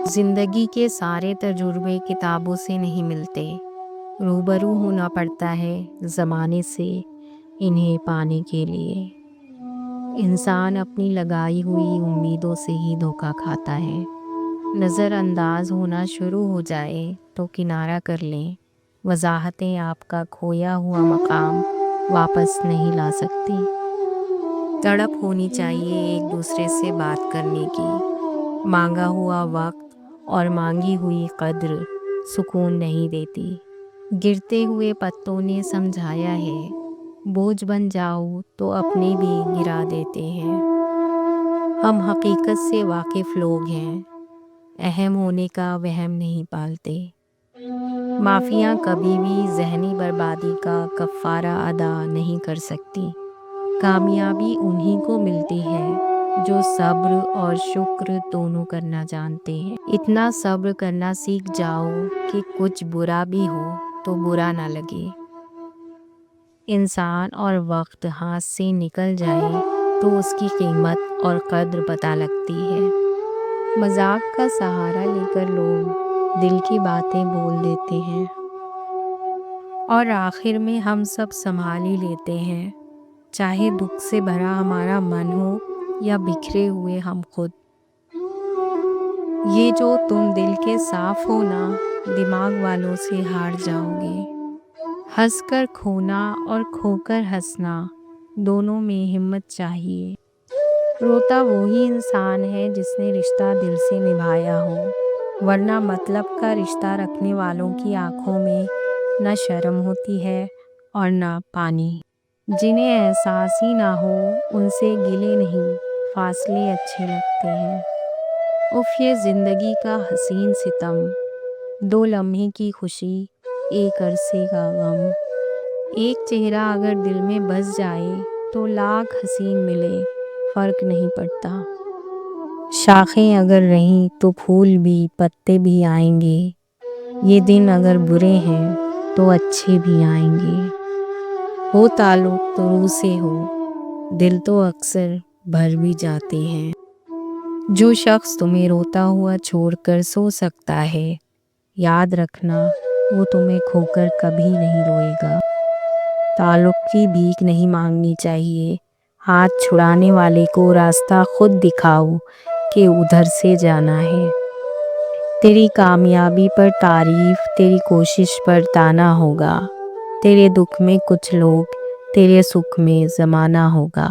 زندگی کے سارے تجربے کتابوں سے نہیں ملتے، روبرو ہونا پڑتا ہے زمانے سے انہیں پانے کے لیے۔ انسان اپنی لگائی ہوئی امیدوں سے ہی دھوکا کھاتا ہے۔ نظر انداز ہونا شروع ہو جائے تو کنارہ کر لیں، وضاحتیں آپ کا کھویا ہوا مقام واپس نہیں لا سکتی۔ تڑپ ہونی چاہیے ایک دوسرے سے بات کرنے کی، مانگا ہوا وقت اور مانگی ہوئی قدر سکون نہیں دیتی۔ گرتے ہوئے پتوں نے سمجھایا ہے، بوجھ بن جاؤ تو اپنے بھی گرا دیتے ہیں۔ ہم حقیقت سے واقف لوگ ہیں، اہم ہونے کا وہم نہیں پالتے۔ معافیاں کبھی بھی ذہنی بربادی کا کفارہ ادا نہیں کر سکتی۔ کامیابی انہی کو ملتی ہے جو صبر اور شکر دونوں کرنا جانتے ہیں۔ اتنا صبر کرنا سیکھ جاؤ کہ کچھ برا بھی ہو تو برا نہ لگے۔ انسان اور وقت ہاتھ سے نکل جائے تو اس کی قیمت اور قدر پتہ لگتی ہے۔ مذاق کا سہارا لے کر لوگ دل کی باتیں بول دیتے ہیں اور آخر میں ہم سب سنبھال ہی لیتے ہیں، چاہے دکھ سے بھرا ہمارا من ہو یا بکھرے ہوئے ہم خود۔ یہ جو تم دل کے صاف ہو نا، دماغ والوں سے ہار جاؤ گے۔ ہنس کر کھونا اور کھو کر ہنسنا، دونوں میں ہمت چاہیے۔ روتا وہی انسان ہے جس نے رشتہ دل سے نبھایا ہو، ورنہ مطلب کا رشتہ رکھنے والوں کی آنکھوں میں نہ شرم ہوتی ہے اور نہ پانی۔ جنہیں احساس ہی نہ ہو ان سے گلے نہیں، فاصلے اچھے لگتے ہیں۔ اف یہ زندگی کا حسین ستم، دو لمحے کی خوشی ایک عرصے کا غم۔ ایک چہرہ اگر دل میں بس جائے تو لاکھ حسین ملے فرق نہیں پڑتا۔ شاخیں اگر رہیں تو پھول بھی پتے بھی آئیں گے، یہ دن اگر برے ہیں تو اچھے بھی آئیں گے۔ ہو تعلق تو روح سے ہو، دل تو اکثر بھر بھی جاتے ہیں۔ جو شخص تمہیں روتا ہوا چھوڑ کر سو سکتا ہے، یاد رکھنا وہ تمہیں کھو کر کبھی نہیں روئے گا۔ تعلق کی بھیک نہیں مانگنی چاہیے، ہاتھ چھڑانے والے کو راستہ خود دکھاؤ کہ ادھر سے جانا ہے۔ تیری کامیابی پر تعریف، تیری کوشش پر تانا ہوگا۔ تیرے دکھ میں کچھ لوگ، تیرے سکھ میں زمانہ ہوگا۔